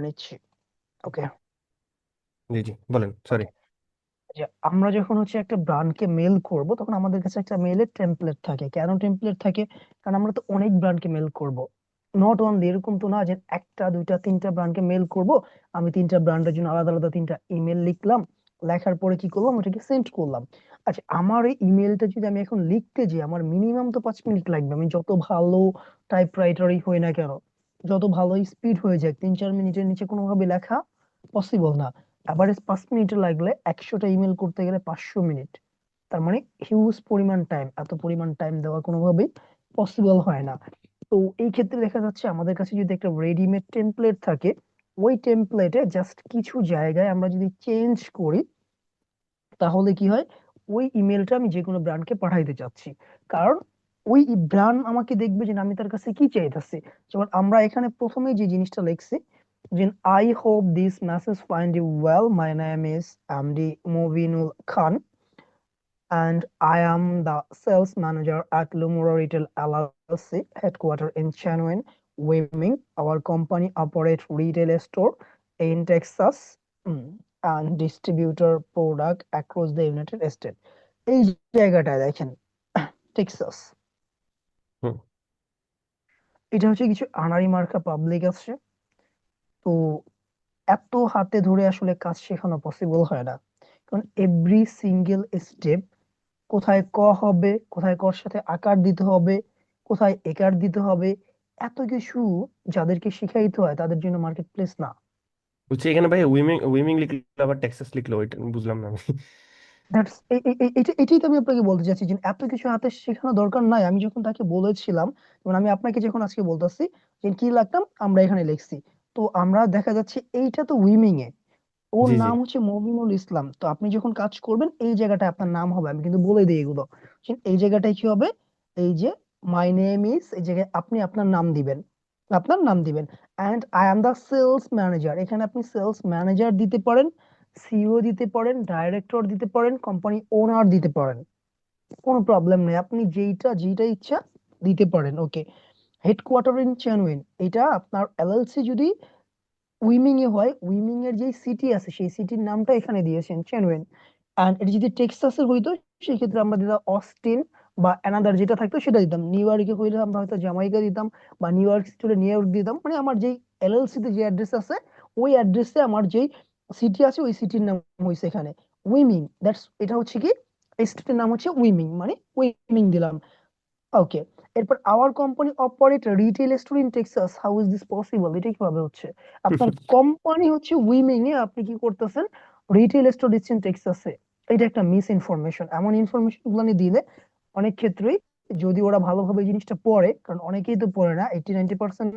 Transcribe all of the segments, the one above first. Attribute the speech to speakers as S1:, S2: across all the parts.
S1: নিচ্ছি। ওকে।
S2: জি জি, বলেন, সরি।
S1: ওকে, যে আমরা যখন একটা ব্র্যান্ডকে মেল করব, তখন আমাদের কাছে একটা মেলের টেমপ্লেট থাকে। কেন টেমপ্লেট থাকে? কারণ আমরা তো অনেক ব্র্যান্ডকে মেল করব। নট অনলি, এরকম তো না যে একটা দুইটা তিনটা ব্র্যান্ডকে মেল করব। আমি তিনটা ব্র্যান্ডের জন্য আলাদা আলাদা তিনটা ইমেল লিখলাম, লেখার পরে কি করলাম, ওটাকে সেন্ড করলাম। আচ্ছা, আমার এই ইমেলটা যদি আমি এখন লিখতে যাই, আমার মিনিমাম তো 5 মিনিট লাগবে। আমি যত ভালো টাইপরাইটারই হই না কেন, যত ভালো স্পিড হয়ে যাক, 3-4 মিনিটের নিচে কোনোভাবে লেখা পসিবল না। অ্যাভারেজ 5 মিনিটে লাগলে 100টা ইমেল করতে গেলে 500 মিনিট। তার মানে হিউজ পরিমাণ টাইম, এত পরিমাণ টাইম দেওয়া কোনোভাবেই পসিবল হয় না। তো এই ক্ষেত্রে দেখা যাচ্ছে আমাদের কাছে যদি একটা রেডিমেড টেমপ্লেট থাকে, ওই টেমপ্লেটে জাস্ট কিছু জায়গায় আমরা যদি চেঞ্জ করি, তাহলে কি হয়, ওই ইমেলটা আমি যে কোনো ব্র্যান্ডকে পাঠাইতে চাচ্ছি। কারণ ওই ব্র্যান্ড আমাকে দেখবে যে আমি তার কাছে কি চাইতেছি। যেমন আমরা এখানে প্রথমে যে জিনিসটা লিখছি, যে I hope this message find you well, my name is MD Mubinul Khan and I am the sales manager at Lumura Retail LLC, headquartered in Cheyenne, Wyoming. Our company operates retail store in Texas, and distributor product across the United States. এই জায়গাটায় দেখেন, Texas,
S2: হুম।
S1: এটা কিছু আনাড়ি মার্কা public আছে। তো এত হাতে ধরে আসলে কাজ শেখানো পসিবল হয় না। কারণ এভরি সিঙ্গেল স্টেপ, কোথায় ক হবে, কোথায় কর সাথে আকার দিতে হবে, কোথায় একার দিতে হবে, এত কিছু যাদেরকে শিখাইতে হয় তাদের জন্য মার্কেট প্লেস না।
S2: বুঝছি, এখানে ভাই উইমিং উইমিং লিখলো আবার টেক্সাস লিখলো, ওইটা বুঝলাম না আমি।
S1: দ্যাটস এটাই তো আমি আপনাকে বলতে চাচ্ছি, যে এত কিছু হাতে শেখানো দরকার নাই। আমি যখন তাকে বলেছিলাম, যেমন আমি আপনাকে যখন আজকে বলতেছি যে কি লাগতাম, আমরা এখানে লিখছি। তো আমরা দেখা যাচ্ছে এইটা তো উইমিং এ, ওর
S2: জি জি।
S1: নাম মমিনুল ইসলাম। তো আপনি যখন কাজ করবেন এই জায়গাটায় আপনার নাম হবে, আমি কিন্তু বলে দিই এগুলো। এই জায়গাটায় কি হবে, এই যে মাই নেম ইজ, এই জায়গায় আপনি আপনার নাম দিবেন, আপনার নাম দিবেন। And I am the sales manager, এখানে আপনি সেলস ম্যানেজার দিতে পারেন, সিইও দিতে পারেন, ডাইরেক্টর দিতে পারেন, কোম্পানি ওনার দিতে পারেন, কোনো প্রবলেম নেই। আপনি যেইটা যেইটা ইচ্ছা দিতে পারেন। ওকে। হেডকোয়ার্টার ইন চেনুইন, এটা আপনার এলএলসি যদি উইমিং এ হয়, উইমিং এর যে সিটি আছে সেই সিটির নামটা এখানে দিয়েছেন চেনুইন। এন্ড এটা যদি টেক্সাসের হইতো, সেই ক্ষেত্রে আমরা দিতাম অস্টিন, বা অ্যানাদার যেটা থাকতো সেটা দিতাম। নিউ ইয়র্কে হইলে আমরা হয়তো জামাইকা দিতাম, বা নিউ ইয়র্ক সিটি হলে নিউ ইয়র্ক দিতাম। মানে আমার যেই এলএলসি তে যে অ্যাড্রেস আছে, ওই অ্যাড্রেসে আমার যেই সিটি আছে ওই সিটির নাম হইছে এখানে উইমিং। দ্যাটস, এটা কি, এই স্টেটের নাম উইমিং, মানে উইমিং দিলাম। ওকে। এরপর hour company operate retail store in Texas, how is this possible, এটা কিভাবে হচ্ছে? আপনার কোম্পানি উইমিং এ, আপনি কি করতেছেন, রিটেল স্টোর দিচ্ছেন টেক্সাসে। এটা একটা মিস ইনফরমেশন। এমন ইনফরমেশন গুলো দিলে অনেক ক্ষেত্রেই, যদি ওরা ভালোভাবে জিনিসটা পড়ে, কারণ অনেকেই তো পড়ে না, 80-90%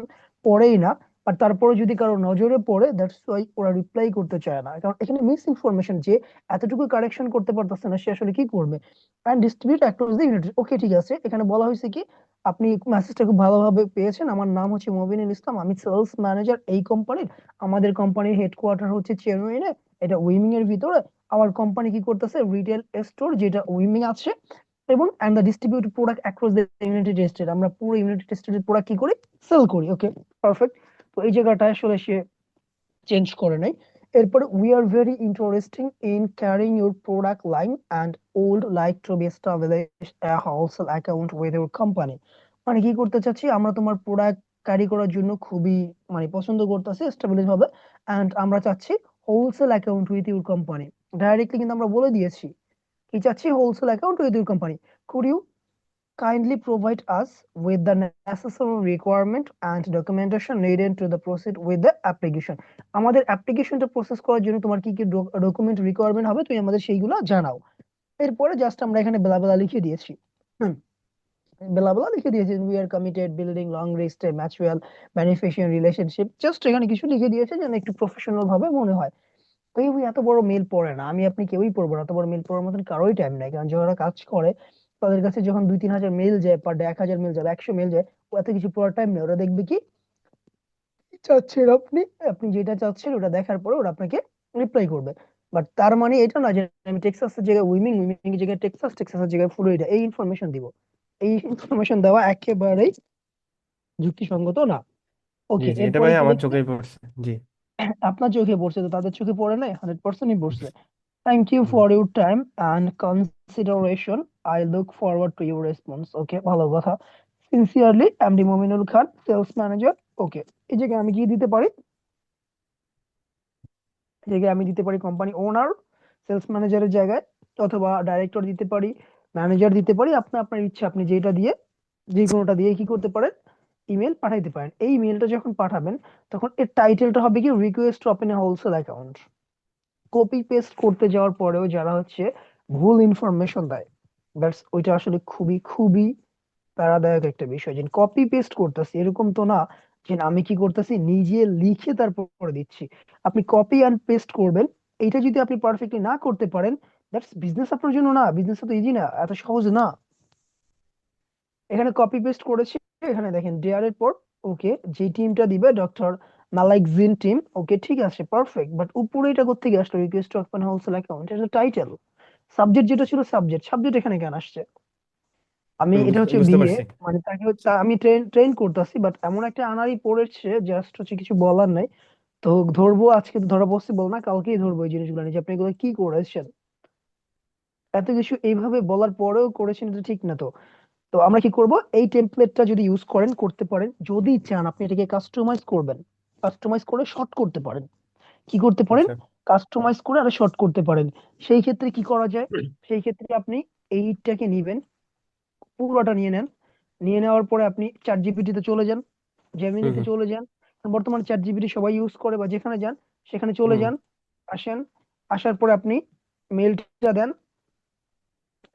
S1: পড়েই না, আর তারপরে যদি কারো নজরে পড়ে, দ্যাটস ওয়াই ওরা রিপ্লাই করতে চায় না। কারণ এখানে মিস ইনফরমেশন, যে এতটুকু কারেকশন করতে পারতেছে না, সে আসলে কি করবে? And distribute across the unit. Okay, ঠিক আছে, এখানে বলা হয়েছে কি, আপনি মেসেজটা খুব ভালোভাবে পেয়েছেন। আমার নাম মবিনুল ইসলাম, আমি সেলস ম্যানেজার এই কোম্পানির। আমাদের কোম্পানির হেডকোয়ার্টার চেন্নাইয়ে, এটা উইমিং এর ভিতরে। আমার কোম্পানি কি করতেছে, রিটেল স্টোর যেটা উইমিং আছে, এবং and the distribute product across the United State, আমরা পুরো ইউনাইটেড স্টেটের প্রোডাক্ট কি করি, সেল করি। Okay, perfect. তো এই জায়গাটা আসলে সে চেঞ্জ করে নাই। এরপরে, we are very interesting in carrying your product line and would like to be establish a wholesale account with your company. মানে কি করতে চাচ্ছি, আমরা তোমার প্রোডাক্ট ক্যারি করার জন্য খুবই পছন্দ করতেছি এস্টাবলিশ ভাবে, এন্ড আমরা চাচ্ছি wholesale account with your company. Directly কিন্তু আমরা বলে দিয়েছি কি চাচ্ছি, wholesale account with your company. Could you kindly provide us with the necessary requirement and documentation needed to the proceed with the application. আমাদের অ্যাপ্লিকেশনটা প্রসেস করার জন্য তোমার কি কি ডকুমেন্ট রিকোয়ারমেন্ট হবে, তুমি আমাদের সেইগুলো জানাও। এরপরে জাস্ট আমরা এখানে বেলা বেলা লিখে দিয়েছি। হুম, বেলা বেলা লিখে দিয়েছি, we are committed building long রেস্টে ম্যাচুয়াল বেনিফিশিয়ারি রিলেশনশিপ। জাস্ট এখানে কিছু লিখে দিয়েছে যেন একটু প্রফেশনাল ভাবে মনে হয়। ওই ওই এত বড় মেল পড়ে না, আমি আপনি কেউই পড়বো না, এত বড় মেল পড়ার মতন কারোই টাইম নাই। কারণ যারা কাজ করে তাদের কাছে যখন 2-3 হাজার মেল যায় পার ডে, 1,000 মেল যায়, 100 মেল যায়, ও এত কিছু পড়ার টাইম নেই। ওরা দেখবে কি চাচ্ছেন আপনি, আপনি যেটা চাচ্ছেন ওটা দেখার পরে ওরা আপনাকে রিপ্লাই করবে। বাট তার মানে এটা না যে আমি টেক্সাসের জায়গায় উইমিং, উইমিং এর জায়গায় টেক্সাস, টেক্সাসের জায়গায় ফ্লোরিডা এই ইনফরমেশন দিব। এই ইনফরমেশন দেওয়া একেবারেই যুক্তিসঙ্গত না।
S2: জি
S1: ওকে,
S2: জি, এটা
S1: এরপরে
S2: ভাই
S1: কি
S2: আমার
S1: লিখছে,
S2: চোখেই পড়ছে। জি।
S1: আপনার চোখে পড়ছে তো তাদের চোখে পড়ে নাই, 100%ই পড়ছে। Thank you
S2: hmm.
S1: For your time and consideration, I look forward to your response. Okay, ভালো কথা। Sincerely MD Mominul Khan, sales manager. Okay, এই জায়গায় আমি কি দিতে পারি? এই জায়গায় আমি দিতে পারি কোম্পানি ওনার, সেলস ম্যানেজারের জায়গায়, অথবা ডাইরেক্টর দিতে পারি, ম্যানেজার দিতে পারি। আপনি আপনার ইচ্ছা, আপনি যেটা দিয়ে, যে কোনোটা দিয়ে কি করতে পারেন, ইমেল পাঠাইতে পারেন। এই মেলটা যখন পাঠাবেন তখন এর টাইটেলটা হবে কি, request to open a wholesale account. Copy paste করতে যাওয়ার পরেও যারা হচ্ছে ভুল ইনফরমেশন দেয়, দ্যাটস ওইটা আসলে খুবই খুবই প্যারাদায়ক একটা বিষয়। যে কপি পেস্ট করতেছি এরকম তো না যে আমি কি করতেছি নিজে লিখে তারপরে দিচ্ছি। আপনি কপি অ্যান্ড পেস্ট করবেন, এইটা যদি আপনি পারফেক্টলি না করতে পারেন, দ্যাটস বিজনেস আপনার জন্য না। বিজনেস তো ইজি না, এত সহজ না। এখানে কপি পেস্ট করেছি, এখানে দেখেন ডেয়ার এর পর ওকে, যে টিমটা দিবে ডক্টর মালাইক জিন টিম। ওকে, ঠিক আছে, পারফেক্ট। বাট উপরে এটা কোত্থেকে আসলো, request to open wholesale account, এটা টাইটেল। সাবজেক্ট যেটা ছিল, সাবজেক্ট সাবজেক্ট এখানে কেন আসছে? আমি এটা হচ্ছে
S2: বুঝতে
S1: বিয়ে,
S2: পারছি।
S1: মানে তাকে আমি ট্রেন ট্রেন করতেছি, বাট এমন একটা আনাড়ি পড়েছে, জাস্ট হচ্ছে কিছু বলার নাই। তো ধরবো, আজকে তো ধরা পসিবল না, কালকেই ধরবো এই জিনিসগুলো নিয়ে, যে আপনি এগুলো কি করেছেন। এত কিছু এইভাবে বলার পরেও করেছেন, এটা ঠিক না তো। তো আমরা কি করব, এই টেমপ্লেটটা যদি ইউজ করেন, করতে পারেন, যদি চান আপনি এটাকে কাস্টমাইজ করবেন, কাস্টমাইজ করে শর্ট করতে পারেন। কি করতে পারেন?
S2: আচ্ছা।
S1: কাস্টমাইজ করে আরো শর্ট করতে পারেন। সেই ক্ষেত্রে কি করা যায়? সেই ক্ষেত্রে আপনি এইটাকে নিবেন, পুরোটা নিয়ে নেন। নিয়ে নেওয়ার পরে আপনি চ্যাট জিপিটিতে চলে যান,
S2: হুম
S1: জেমিনিতে
S2: হুম
S1: চলে যান। বর্তমানে চ্যাট জিপিটি সবাই ইউজ করে, বা যেখানে যান সেখানে চলে
S2: হুম
S1: যান। আসেন, আসার পরে আপনি মেলটা দেন,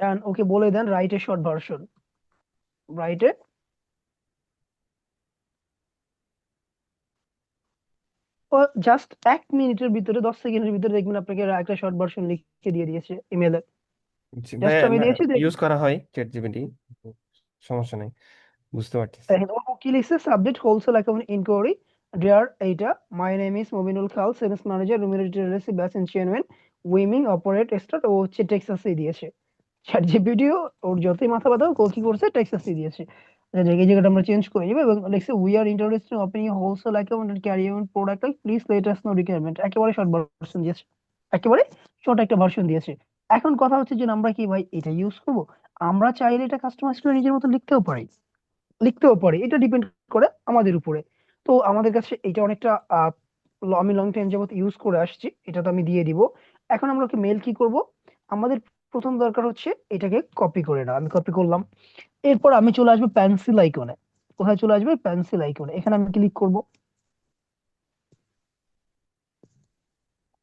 S1: এন্ড ওকে বলে দেন right a short version, right a. ও জাস্ট 1 মিনিটের ভিতরে, 10 সেকেন্ডের ভিতরে দেখবেন আপনাকে একটা শর্ট ভার্সন লিখে দিয়ে দিয়েছে ইমেলে।
S2: জি,
S1: জাস্ট
S2: ভাইয়া
S1: আমি
S2: না,
S1: দিয়েছি
S2: ইউজ করা হয় চ্যাট জিপিটি, সমস্যা নেই, বুঝতে পারতেছি।
S1: দেখেন, ও কি লিখছে, subject wholesale account inquiry, dear এইটা, মাই নেম ইজ মবিনুল খাল, সেলস ম্যানেজার, রুমিনেটেড ব্যাস ইন চেয়ারম্যান, উইমিং অপারেট স্টার্ট। ও হচ্ছে টেক্সাসে দিয়েছে। চ্যাট জিপিটিও ওর যতই মাথা ব্যথা হোক, ও কি করছে, টেক্সাসে দিয়েছে। এই জায়গাটা আমরা চেঞ্জ করে দিব, এবং লিখছে we are interested opening wholesale account and carry on product, please let us know requirement. একেবারে শর্ট ভার্সন দিয়েছে, একেবারে শর্ট একটা ভার্সন দিয়েছে। এখন কথা হচ্ছে যে আমরা কি ভাই এটা ইউজ করব? আমরা চাইলে এটা কাস্টমাইজ করে নিজের মতো লিখতেও পারি, লিখতেও পারি, এটা ডিপেন্ড করে আমাদের উপরে। তো আমাদের কাছে এটা অনেকটা আমি লং টাইম যাবত ইউজ করে আসছি, এটা তো আমি দিয়ে দিব। এখন আমরা ওকে মেল কি করব? আমাদের প্রথম দরকার হচ্ছে এটাকে কপি করে নাও, আমি কপি করলাম। এরপর আমি চলে আসবো পেন্সিল আইকনে। কোথায় চলে আসবে? পেন্সিল আইকনে, এখানে আমি ক্লিক করব।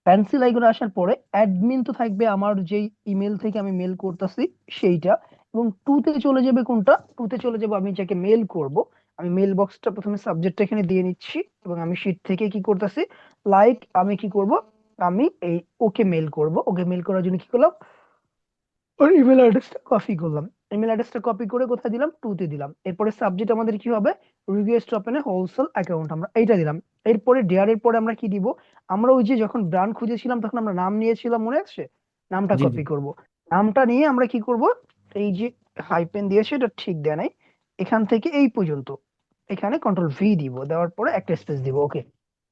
S1: পেন্সিল আইকনে আসার পরে অ্যাডমিন তো থাকবে আমার যেই ইমেল থেকে আমি মেল করতেছি সেইটা, এবং টুতে চলে যাবে কোনটা, টুতে চলে যাবে আমি যাকে মেল করব। আমি মেল বক্সটা প্রথমে সাবজেক্টটা এখানে দিয়ে নিচ্ছি, এবং আমি শিট থেকে কি করতেছি, লাইক আমি কি করব, আমি এই ওকে মেল করব। ওকে মেল করার জন্য কি করলাম, ওর ইমেল অ্যাড্রেসটা কপি করলাম। ইমেল অ্যাড্রেসটা কপি করে কোথায় দিলাম, টুতে দিলাম। এরপরে সাবজেক্ট আমাদের কি হবে, request open a wholesale account, আমরা এইটা দিলাম। এরপরে ডেয়ার এর পরে আমরা কি দিব, আমরা ওই যে যখন ব্র্যান্ড খুঁজেছিলাম তখন আমরা নাম নিয়েছিলাম, মনে আছে? নামটা
S2: জি জি।
S1: কপি করব। নামটা নিয়ে আমরা কি করব, এই যে হাইপেন দিয়েছে এটা ঠিক দেয় নাই, এখান থেকে এই পর্যন্ত, এখানে কন্ট্রোল ভি দিব, দেওয়ার পরে একটা স্পেস দিব। Okay,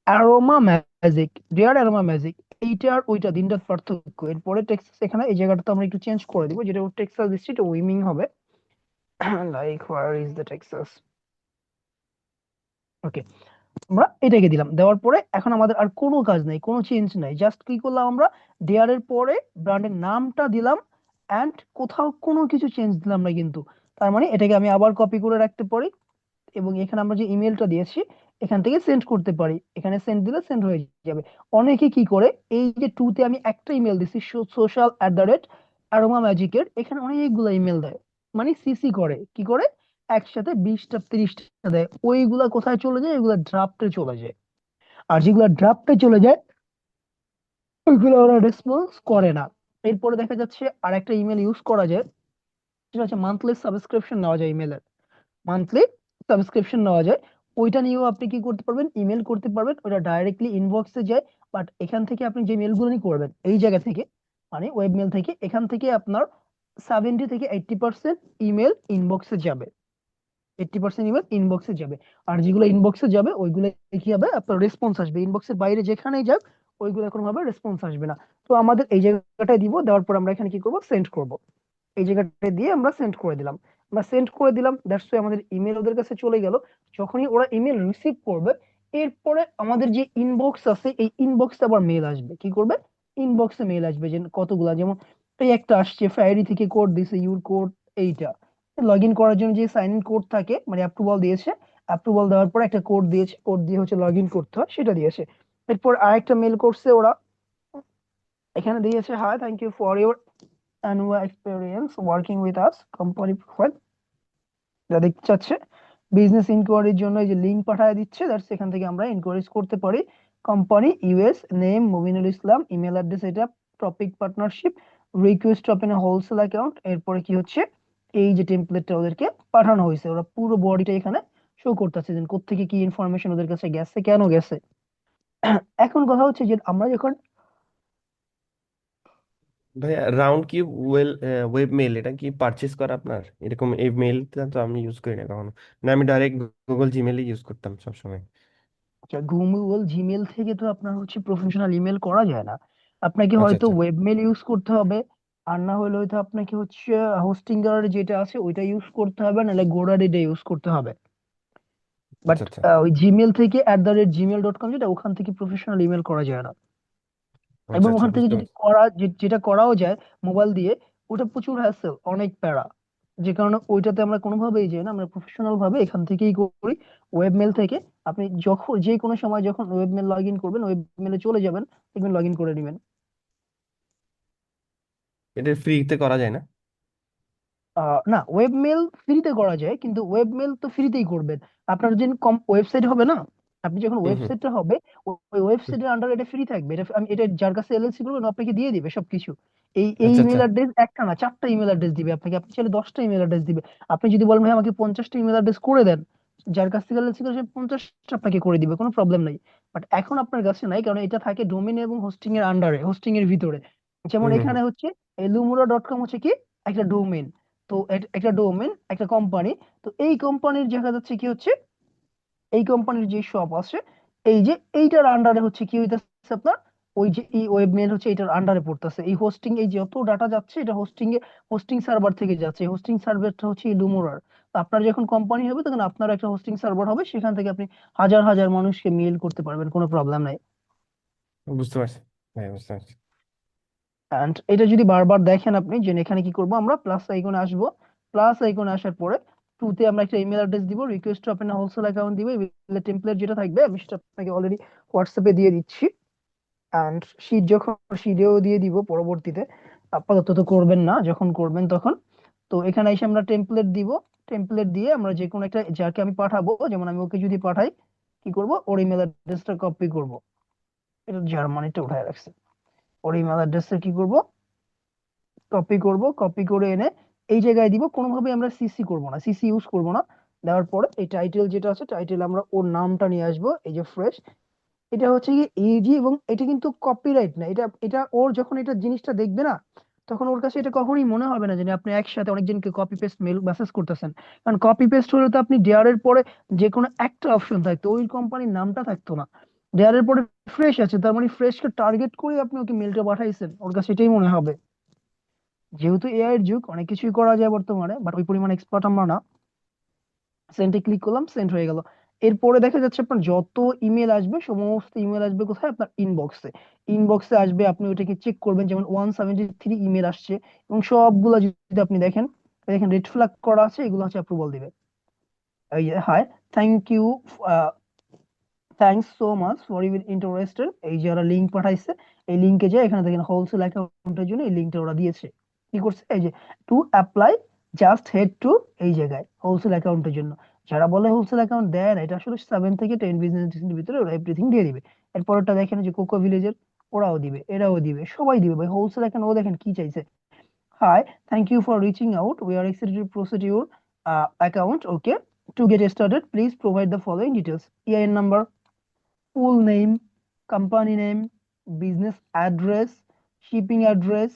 S1: aroma magic, dear aroma magic, এইটা আর ওইটা দিনটার পার্থক্য। এরপরে টেক্সাস, এখানে এই জায়গাটা আমরা একটু চেঞ্জ করে দিব, যেটা টেক্সাস দিচ্ছি এটা উইমিং হবে। Like where is the Texas. Okay, আমরা এটাকে দিলাম, দেওয়ার পরে এখন আমাদের আর কোনো কাজ নাই, কোনো চেঞ্জ নাই। জাস্ট কি করলাম, আমরা দেয়ার এর পরে ব্র্যান্ডের নামটা দিলাম, এন্ড কোথাও কোনো কিছু চেঞ্জ দিলাম না কিন্তু। তার মানে এটাকে আমি আবার কপি করে রাখতে পারি, এবং এখানে আমরা যে ইমেলটা দিয়েছি এখান থেকে সেন্ড করতে পারি, এখানে সেন্ড দিলে সেন্ড হয়ে যাবে। অনেকে কি করে, এই যে টুতে আমি একটা ইমেল দিছি, social@aroma magic এর, এখানে অনেকগুলো ইমেল দেয়, মানে সিসি করে, কি করে, একসাথে 20টা 30টা দেয়। ওইগুলা কোথায় চলে যায়, এগুলা ড্রাফটে চলে যায়। আর যেগুলা ড্রাফটে চলে যায় ওইগুলো ওরা রেসপন্স করে না। এরপরে দেখা যাচ্ছে আর একটা ইমেল ইউজ করা যায়, সেটা হচ্ছে মান্থলি সাবস্ক্রিপশন নেওয়া যায় ইমেলের, মান্থলি সাবস্ক্রিপশন নেওয়া যায়। ওইটা নিয়েও আপনি কি করতে পারবেন, ইমেল করতে পারবেন, ওটা ডাইরেক্টলি ইনবক্সে যায়। বাট এখান থেকে আপনি যে মেলগুলো করবেন এই জায়গা থেকে, মানে ওয়েব মেল থেকে, এখান থেকে আপনার 70 থেকে 80% ইমেল ইনবক্সে যাবে। 80% ইমেল ইনবক্সে যাবে। আর যেগুলো ইনবক্সে যাবে ওইগুলো কি হবে, আপনার রেসপন্স আসবে। ইনবক্সের বাইরে যেখানেই যাক ওইগুলো কোনো ভাবে রেসপন্স আসবে না। তো আমাদের এই জায়গাটায় দিব, দেওয়ার পর আমরা এখানে কি করব, সেন্ড করব। এই জায়গাটা দিয়ে আমরা সেন্ড করে দিলাম। আমরা সেন্ড করে দিলাম, দ্যাটস ওয়াই আমাদের ইমেল ওদের কাছে চলে গেল। যখনই ওরা ইমেল রিসিভ করবে, এরপরে আমাদের যে ইনবক্স আছে এই ইনবক্সে আবার মেল আসবে। কি করবে, ইনবক্সে মেল আসবে যে কতগুলা, যেমন এই একটা আসছে ফ্রাইডে থেকে কোড দিছে, ইউর কোড এইটা। লগ ইন করার জন্য যে সাইন ইন কোড থাকে, মানে অ্যাপ্রুভাল দিয়েছে, অ্যাপ্রুভাল দেওয়ার পর একটা কোড দিয়েছে, কোড দিয়ে হচ্ছে লগ ইন করতে হয়, সেটা দিয়েছে। এরপর আরেকটা মেল করছে ওরা, এখানে দিয়েছে, hi thank you for your annual experience working with us company profile, যা দেখতে চাচ্ছে। বিজনেস ইনকোয়ারির জন্য এই যে লিংক পাঠিয়ে দিচ্ছে, দ্যাটস এখান থেকে আমরা ইনকোয়ারিজ করতে পারি। কোম্পানি ইউএস, নেম মুবিনুল ইসলাম, ইমেল অ্যাড্রেস এটা, topic partnership, request open a wholesale account. এরপরে কি হচ্ছে, এই যে টেমপ্লেটটা ওদেরকে পাঠানো হয়েছে, ওরা পুরো বডিটা এখানে শো করতেছে যে কোত্থেকে কি ইনফরমেশন ওদের কাছে গেছে, কেন গেছে। এখন কথা হচ্ছে যে আমরা যখন
S2: ভাইয়া রাউন্ড কি ওয়েব মেল এটা কি পারচেজ করা আপনার এরকম এই মেলটা তো আমি ইউজ করি না কখনো। না আমি ডাইরেক্ট গুগল জিমেলই ইউজ করতাম সবসময়।
S1: গুগল জিমেল থেকে তো আপনার হচ্ছে প্রফেশনাল ইমেল করা যায় না, আপনাকে
S2: আচ্ছা
S1: হয়তো
S2: আচ্ছা
S1: ওয়েবমেল ইউজ করতে হবে। আর না হলে হয়তো আপনাকে হচ্ছে হোস্টিঙ্গার যেটা আছে ওইটা ইউজ করতে হবে, নাহলে গোডাডিটা ইউজ করতে হবে। বাট
S2: আচ্ছা আচ্ছা
S1: ওই জিমেল থেকে @gmail.com, যেটা ওখান থেকে প্রফেশনাল ইমেল করা যায় না।
S2: আচ্ছা
S1: এবং
S2: আচ্ছা
S1: ওখান থেকে
S2: বুঝতে
S1: যদি
S2: পারছি।
S1: করা যেটা করাও যায় মোবাইল দিয়ে, ওটা প্রচুর হ্যাসেল, অনেক প্যারা। যে কারণে ওইটাতে আমরা কোনোভাবেই যাই না, আমরা প্রফেশনাল ভাবে এখান থেকেই করি, ওয়েবমেল থেকে। আপনি যখন যে কোনো সময় যখন ওয়েবমেল লগ ইন করবেন, ওয়েবমেলে চলে যাবেন, দেখবেন লগ ইন করে নেবেন।
S2: এটা ফ্রিতে করা যায় না?
S1: না, ওয়েবমেল ফ্রিতে করা যায়, কিন্তু ওয়েবমেল তো ফ্রিতেই করবেন। আপনার যে ওয়েবসাইট হবে না, আপনি যখন
S2: হুম হুম।
S1: ওয়েবসাইটটা হবে, ওই
S2: হুম।
S1: ওয়েবসাইটের আন্ডার এটা ফ্রি থাকবে। এটা আমি এটা যার কাছে এলএলসি করবেন ও আপনাকে দিয়ে দিবে সবকিছু। এই
S2: আচ্ছা আচ্ছা
S1: ইমেল অ্যাড্রেস একটা না, 4টা ইমেল অ্যাড্রেস দিবে আপনাকে, আপনি চাইলে 10টা ইমেল অ্যাড্রেস দিবে। আপনি যদি বলেন ভাই আমাকে 50টা ইমেল অ্যাড্রেস করে দেন, যার কাছ থেকে এলএলসি করে সে 50টা আপনাকে করে দিবে, কোনো প্রবলেম নাই। বাট এখন আপনার কাছে নাই, কারণ এটা থাকে ডোমেন এবং হোস্টিং এর আন্ডারে, হোস্টিং এর ভিতরে। যেমন
S2: হুম হুম হুম।
S1: এখানে হচ্ছে lumura.com হচ্ছে কি একটা ডোমেন। তো একটা ডোমেন, একটা কোম্পানি। তো এই কোম্পানির দেখা যাচ্ছে কি হচ্ছে, এই কোম্পানির যে শপ আছে, এই যে এইটার আন্ডারে হচ্ছে কি হইতাছে আপনার, ওই যে এই ওয়েবমেল হচ্ছে এটার আন্ডারে পড়তেছে। এই হোস্টিং, এই যত ডাটা যাচ্ছে এটা হোস্টিং সার্ভার থেকে যাচ্ছে। হোস্টিং সার্ভারটা হচ্ছে এই লুমোরার। তো আপনার যখন কোম্পানি হবে তখন আপনার একটা হোস্টিং সার্ভার হবে, সেখান থেকে আপনি হাজার হাজার মানুষকে মেল করতে পারবেন, কোনো প্রবলেম নাই।
S2: বুঝতে পারছি ভাই বুঝতে পারছি।
S1: এন্ড এটা যদি বারবার দেখেন আপনি, যে এখানে কি করব, আমরা প্লাস আইকনে আসবো। প্লাস আইকনে আসার পরে টুতে আমরা একটা ইমেল অ্যাড্রেস দিব, request to open wholesale account দিব। ইমেল টেমপ্লেট যেটা থাকবে আমি সেটা আপনাকে অলরেডি হোয়াটসঅ্যাপে দিয়ে দিচ্ছি। এন্ড শীট যখন শীটেও দিয়ে দিব পরবর্তীতে, আপাতত তো করবেন না, যখন করবেন তখন। তো এখানে এসে আমরা টেমপ্লেট দিব। টেমপ্লেট দিয়ে আমরা যে কোনো একটা, যাকে আমি পাঠাবো, যেমন আমি ওকে যদি পাঠাই, কি করব, ওর ইমেল অ্যাড্রেসটা কপি করব। এটা জার্মানিটা উঠায় রাখছে। ওর ইমেল অ্যাড্রেসটা কি করব, কপি করব। কপি করে এনে এই জায়গায় দিব। কোনোভাবে আমরা সিসি করব না, সিসি ইউজ করব না। দেওয়ার পরে এই টাইটেল যেটা আছে, টাইটেল আমরা ওর নামটা নিয়ে আসবো, এই যে ফ্রেশ। এটা হচ্ছে কি ইজি, এবং এটা কিন্তু কপিরাইট না। এটা এটা ওর যখন এটা জিনিসটা দেখবে না, তখন ওর কাছে এটা কখনোই মনে হবে না যে আপনি একসাথে অনেকজনকে কপি পেস্ট মেল মেসেজ করতেছেন। কারণ কপি পেস্ট হলে তো আপনি ডেয়ারের পরে যে কোনো একটা অপশন থাকতো, ওই কোম্পানির নামটা থাকতো না। ডেয়ারের পরে ফ্রেশ আছে, তার মানে ফ্রেশকে টার্গেট করে আপনি ওকে মেলটা পাঠাইছেন, ওর কাছে এটাই মনে হবে। যেহেতু এআই এর যুগ, অনেক কিছুই করা যায় বর্তমানে, বাট ওই পরিমাণ এক্সপার্ট আমরা না। সেন্ডে ক্লিক করলাম, সেন্ড হয়ে গেল। এরপরে দেখা যাচ্ছে আপনার যত ইমেল আসবে, সমস্ত ইমেল আসবে কোথায়, আপনার ইনবক্সে। ইনবক্সে আসবে, আপনি ওটাকে চেক করবেন। যেমন 173 ইমেল আসছে, এবং সবগুলো যদি আপনি দেখেন, দেখেন রেড ফ্ল্যাগ করা আছে, এগুলো হচ্ছে অ্যাপ্রুভাল দিবে। এই যে hi, thank you, thanks so much for your interested, এই যে ওরা লিঙ্ক পাঠাইছে। এই লিঙ্কে যে এখানে দেখেন হোলসেল অ্যাকাউন্টের জন্য এই লিঙ্কটা ওরা দিয়েছে। কি করছে, এই যে to apply just head to, এই জায়গায় হোলসেল অ্যাকাউন্টের জন্য। যারা বলে হোলসেল অ্যাকাউন্ট দেয় না, এটা আসলে 7 থেকে 10 বিজনেস ডেজের ভিতরে ওরা এভরিথিং দিয়ে দিবে। এরপরটা দেখেন যে কোকো ভিলেজের, ওরাও দিবে, এরাও দিবে, সবাই দিবে ভাই। হোলসেল অ্যাকাউন্ট ও দেখেন কি চাইছে, hi thank you for reaching out, we are excited to proceed your account, okay, to get started please provide the following details, EIN number, full name, company name, business address, shipping address,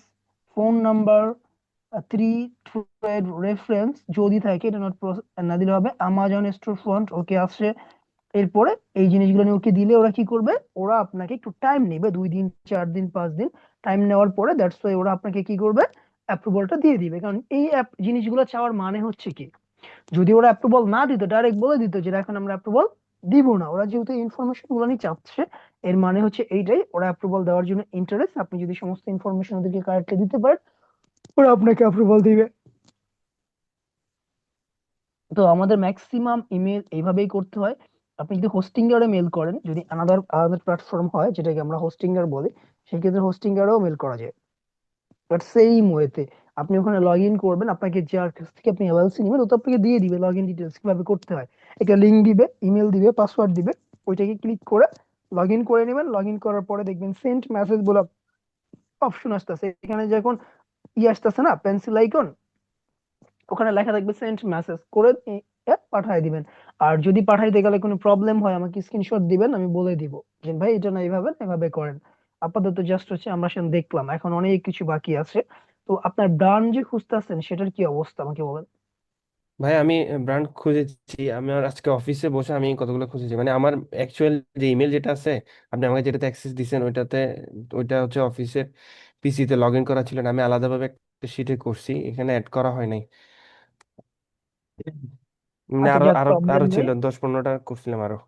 S1: phone number, three trade reference যদি থাকে এটা not না দিলে হবে। Amazon store front ওকে আসছে। এরপরে এই জিনিসগুলো নিয়ে ওকে দিলে ওরা কি করবে, ওরা আপনাকে একটু টাইম নেবে, 2 দিন 4 দিন 5 দিন টাইম নেওয়ার পরে দ্যাটস ওয়াই ওরা আপনাকে কি করবে, অ্যাপ্রুভালটা দিয়ে দিবে। কারণ এই জিনিসগুলো চাওয়ার মানে হচ্ছে কি, যদি ওরা অ্যাপ্রুভাল না দিত, ডাইরেক্ট বলে দিত যে এখন আমরা অ্যাপ্রুভাল দিব না, ওরা যেহেতু ইনফরমেশন গুলো নিয়ে চাচ্ছে, এর মানে হচ্ছে এইটাই, ওরা অ্যাপ্রুভাল দেওয়ার জন্য ইন্টারেস্ট। আপনি যদি সমস্ত ইনফরমেশন ওদেরকে কারেক্টলি দিতে পারেন, ওরা আপনাকে অ্যাপ্রুভাল দিবে। তো আমাদের ম্যাক্সিমাম ইমেল এইভাবেই করতে হয়। আপনি যদি হোস্টিঙ্গারে মেল করেন, যদি আলাদা আলাদা প্ল্যাটফর্ম হয় যেটাকে আমরা হোস্টিঙ্গার বলি, সেই ক্ষেত্রে হোস্টিঙ্গারেও মেল করা যায়। বাট সেম ওয়েতে আপনি ওখানে লগ ইন করবেন, আপনাকে যার কাছ থেকে আপনি এলএলসি নেবেন ও তো আপনাকে দিয়ে দিবে লগ ইন ডিটেলস কিভাবে করতে হয়। একটা লিঙ্ক দিবে, ইমেল দিবে, পাসওয়ার্ড দিবে, ওইটাকে ক্লিক করে লগ ইন করে নেবেন। লগ ইন করার পরে দেখবেন সেন্ট মেসেজ বলে অপশন আসতেছে, এখানে যখন আসতেছে না পেন্সিল আইকন, ওখানে লেখা থাকবে সেন্ড মেসেজ করে পাঠিয়ে দিবেন। আর যদি পাঠাইতে গেলে কোনো প্রবলেম হয় আমাকে স্ক্রিনশট দিবেন, আমি বলে দিব যে ভাই এটা না এইভাবে না, এভাবে করেন। আপাতত জাস্ট হচ্ছে আমরা সেখানে দেখলাম, এখন অনেক কিছু বাকি আছে। তো আপনার ব্র্যান্ড যে খুঁজতেছেন সেটার কি অবস্থা আমাকে বলেন।
S2: ভাই আমি ব্র্যান্ড খুঁজেছি, আমার আজকে অফিসে বসে আমি কতগুলো খুঁজেছি, মানে আমার অ্যাকচুয়াল যে ইমেল যেটা আছে, আপনি আমাকে যেটাতে অ্যাক্সেস দিচ্ছেন ওইটাতে, ওইটা হচ্ছে অফিসের পিসিতে লগ ইন করা ছিল না, আমি আলাদাভাবে একটা শিটে করছি, এখানে অ্যাড করা হয় নাই। মানে
S1: আচ্ছা
S2: আরো
S1: যাক,
S2: আরো
S1: প্রবলেম
S2: আরো
S1: নেই।
S2: ছিল 10-15টা করছিলাম আরো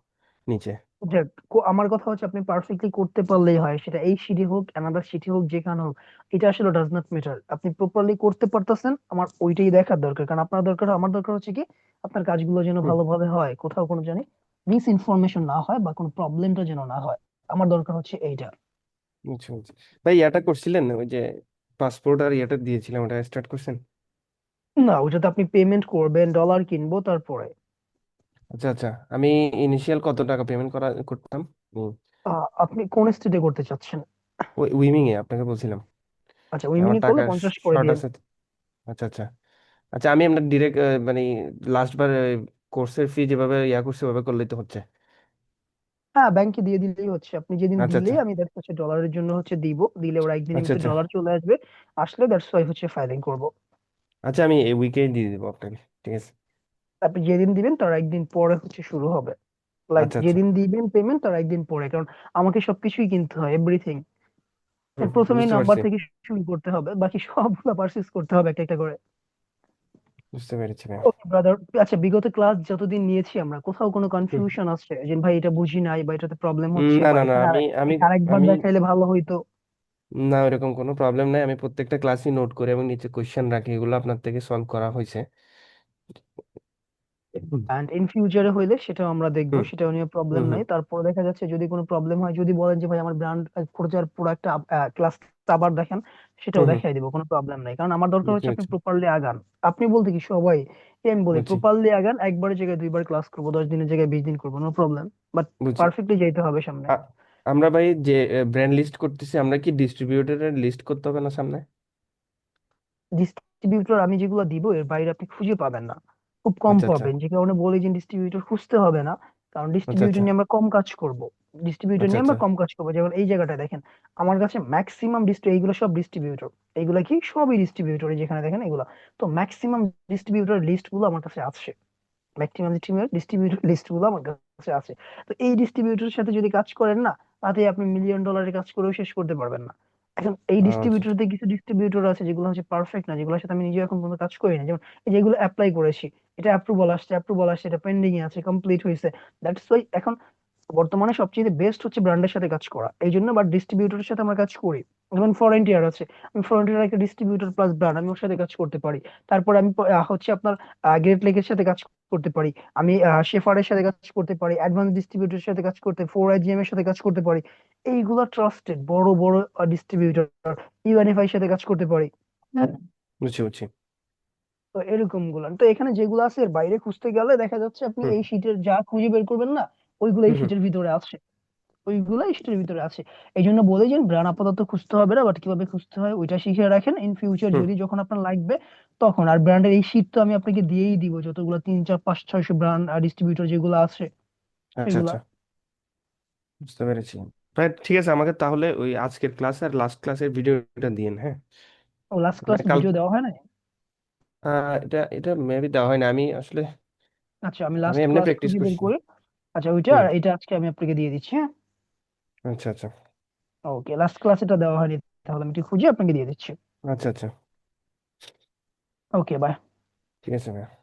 S2: নিচে।
S1: যাক, আমার কথা হচ্ছে আপনি পারফেক্টলি করতে পারলেই হয়, সেটা এই সিটি হোক অ্যানাদার সিটি হোক যেখানে হোক, এটা আসলে ডাজ নট ম্যাটার। আপনি প্রপারলি করতে পারতেছেন, আমার ওইটাই দেখার দরকার। কারণ আপনার দরকার, আমার দরকার হচ্ছে কি আপনার কাজগুলো যেন
S2: হুম,
S1: ভালোভাবে হয়, কোথাও কোনো জানি মিস ইনফরমেশন না হয় বা কোনো প্রবলেমটা যেন না হয়। আমার দরকার হচ্ছে এইটা।
S2: বুঝছি বুঝছি। ভাই ইয়াটা করছিলেন, ওই যে পাসপোর্ট আর ইয়াটা দিয়েছিলাম, ওটা স্টার্ট করছেন?
S1: না, ওইটাতে আপনি পেমেন্ট করবেন, ডলার কিনবো তারপরে।
S2: আচ্ছা আচ্ছা, আমি ইনিশিয়াল কত টাকা পেমেন্ট করতাম?
S1: আপনি কোন স্টেটে করতে চাচ্ছেন?
S2: ওই উইমিং এ আপনাকে বলছিলাম,
S1: আচ্ছা,
S2: আমার
S1: উইমিং এ করলে
S2: টাকা
S1: 50 করে
S2: শর্ট
S1: দিয়েন।
S2: আছে। আচ্ছা আচ্ছা। আচ্ছা আমি আপনার ডিরেক্ট মানে লাস্ট বার কোর্সের ফি যেভাবে ইয়া করছে ওভাবে করলেই তো হচ্ছে।
S1: হ্যাঁ, ব্যাংকে দিয়ে দিলেই হচ্ছে। আপনি যেদিন
S2: আচ্ছা আচ্ছা
S1: দিলেই আমি দ্যাটস হচ্ছে ডলারের জন্য হচ্ছে দিব, দিলে ওরা একদিনের
S2: আচ্ছা
S1: ভিতরে
S2: আচ্ছা
S1: ডলার চলে আসবে। আসলে দ্যাটস ওয়াই হচ্ছে ফাইলিং করব।
S2: আচ্ছা, আমি এই উইকেই দিয়ে দেবো আপনাকে, ঠিক আছে।
S1: আপনি যেদিন দিবেন তার একদিন পরে হচ্ছে শুরু হবে। লাইক
S2: আচ্ছা আচ্ছা।
S1: যেদিন দিবেন পেমেন্ট তার একদিন পরে, কারণ আমাকে সবকিছুই কিনতে হয়, এভরিথিং। প্রথমেই
S2: বুঝতে
S1: নাম্বার
S2: পারছি।
S1: থেকে শুরু করতে হবে, বাকি সবগুলো পারচেজ করতে হবে একটা একটা করে।
S2: বুঝতে পেরেছি ভাই।
S1: ওকে ব্রাদার। আচ্ছা, বিগত ক্লাস যতদিন নিয়েছি আমরা, কোথাও কোনো
S2: হুম।
S1: কনফিউশন আছে যে ভাই এটা বুঝি নাই বা এটাতে প্রবলেম হচ্ছে
S2: না
S1: বা
S2: না না,
S1: এখানে
S2: আমি আমি
S1: এটা আরেকবার
S2: আমি
S1: দেখাইলে ভালো হইতো?
S2: না, ওইরকম কোনো প্রবলেম নাই, আমি প্রত্যেকটা ক্লাসই নোট করে এবং নিচে কোশ্চেন রাখি, এগুলো আপনার থেকে সলভ করা হয়েছে। হুম
S1: এন্ড ইন ফিউচারে হইলে সেটাও আমরা দেখবো,
S2: হুম
S1: সেটাও নিয়ে প্রবলেম
S2: হুম
S1: নাই। তারপর দেখা যাচ্ছে যদি কোনো প্রবলেম হয়, যদি বলেন যে ভাই আমার ব্র্যান্ড খরচার প্রোডাক্ট ক্লাস আবার দেখেন, সেটাও
S2: হুম হুম,
S1: দেখাই দিব, কোনো প্রবলেম নাই। কারণ আমার দরকার
S2: বুঝতে
S1: হচ্ছে আপনি
S2: পেরেছি
S1: প্রপারলি আগান। আপনি বলতে কি সবাই, আমি বলি
S2: বুঝছি
S1: প্রপারলি আগান, একবারের জায়গায় 2 বার ক্লাস করবো, 10 দিনের জায়গায় 20 দিন করবো, নো প্রবলেম। বাট
S2: বুঝছি।
S1: পারফেক্টলি যাইতে হবে সামনে।
S2: আ- আমরা ভাই যে ব্র্যান্ড লিস্ট করতেছি, আমরা কি ডিস্ট্রিবিউটরের লিস্ট করতে হবে না সামনে?
S1: ডিস্ট্রিবিউটর আমি যেগুলো দিব এর বাইরে আপনি খুঁজে পাবেন না, খুব কম
S2: আচ্ছা আচ্ছা
S1: পাবেন। যে কারণে বলি যে ডিস্ট্রিবিউটর খুঁজতে হবে না, কারণ
S2: আচ্ছা
S1: ডিস্ট্রিবিউটর
S2: আচ্ছা
S1: নিয়ে আমরা কম কাজ করব। ডিস্ট্রিবিউটর
S2: আচ্ছা
S1: নিয়ে
S2: আচ্ছা
S1: আমরা কম কাজ করবো। যেমন এই জায়গাটা দেখেন, আমার কাছে ম্যাক্সিমাম এইগুলো সব ডিস্ট্রিবিউটর। এইগুলা কি সবই ডিস্ট্রিবিউটর, যেখানে দেখেন এগুলা। তো ম্যাক্সিমাম ডিস্ট্রিবিউটর লিস্ট গুলো আমার কাছে আছে, ম্যাক্সিমাম ডিস্ট্রিবিউটর লিস্ট গুলো আমার কাছে আছে। তো এই ডিস্ট্রিবিউটরের সাথে যদি কাজ করেন না, তাতে আপনি মিলিয়ন ডলারের কাজ করেও শেষ করতে পারবেন না। এখন এই
S2: আচ্ছা
S1: ডিস্ট্রিবিউটরতে কিছু ডিস্ট্রিবিউটর আছে যেগুলো হচ্ছে পারফেক্ট না, যেগুলোর সাথে আমি নিজে এখন পর্যন্ত কাজ করি না। যেমন এই যেগুলো অ্যাপ্লাই করেছি, এটা অ্যাপ্রুভাল আসছে, এটা পেন্ডিং এ আছে, কমপ্লিট হয়েছে। দ্যাটস ওয়াই এখন বর্তমানে সবচেয়ে বেস্ট হচ্ছে ব্র্যান্ডের সাথে কাজ করা, এই জন্য। বাট ডিস্ট্রিবিউটরের সাথে আমরা কাজ করি। যেমন ফরেন্টিয়ার আছে, আমি ফরেন্টিয়ার একটা ডিস্ট্রিবিউটর প্লাস ব্র্যান্ড, আমি ওর সাথে কাজ করতে পারি। তারপর আমি হচ্ছে আপনার গ্রেট লেকের সাথে কাজ করতে পারি, আমি শেফার্ডের সাথে কাজ করতে পারি, অ্যাডভান্স ডিস্ট্রিবিউটরের সাথে কাজ করতে, 4IGM এর সাথে কাজ করতে পারি। এইগুলা ট্রাস্টেড বড় বড় ডিস্ট্রিবিউটর। ইউএনএফআই এর সাথে কাজ করতে পারি। হ্যাঁ।
S2: বুঝছি বুঝছি।
S1: তো এরকম গুলো, তো এখানে যেগুলো আছে এর বাইরে খুঁজতে গেলে দেখা যাচ্ছে আপনি
S2: হুম
S1: এই শীটের যা খুঁজে বের করবেন না, ওইগুলো এই
S2: হুম হুম
S1: শীটের ভিতরে আছে, ওইগুলাই স্টোরের ভিতরে আছে। এই জন্য বলে যে ব্র্যান্ড আপাতত খুঁজতে হবে না, বাট কিভাবে খুঁজতে হয় ওইটা শিখে রাখেন। ইন ফিউচার
S2: হুম।
S1: যদি যখন আপনার লাগবে তখন। আর ব্র্যান্ডের এই শীট তো আমি আপনাকে দিয়েই দিব, যতগুলো 3 4 5 600 ব্র্যান্ড আর ডিস্ট্রিবিউটর যেগুলো আছে
S2: আচ্ছা
S1: সেগুলা।
S2: আচ্ছা, বুঝতে পেরেছি। ভাই ঠিক আছে, আমাকে তাহলে ওই আজকের ক্লাস আর লাস্ট ক্লাসের ভিডিওটা দিন, হ্যাঁ?
S1: ও লাস্ট ক্লাস
S2: মানে কাল,
S1: ভিডিও দেওয়া হয় না?
S2: এটা এটা মেবি দেওয়া হয় না, আমি আসলে
S1: আচ্ছা, আমি
S2: আমি
S1: লাস্ট
S2: এমনি
S1: ক্লাস
S2: প্র্যাকটিস
S1: খুঁজে বের
S2: করছি।
S1: করি। আচ্ছা, ওইটা
S2: হুম।
S1: আর এটা আজকে আমি আপনাকে দিয়ে দিচ্ছি, হ্যাঁ।
S2: আচ্ছা আচ্ছা।
S1: ওকে, লাস্ট ক্লাস এটা দেওয়া হয়নি, তাহলে আমি একটু খুঁজে আপনাকে দিয়ে দিচ্ছি।
S2: আচ্ছা আচ্ছা।
S1: ওকে, বাই।
S2: ঠিক আছে ভাইয়া।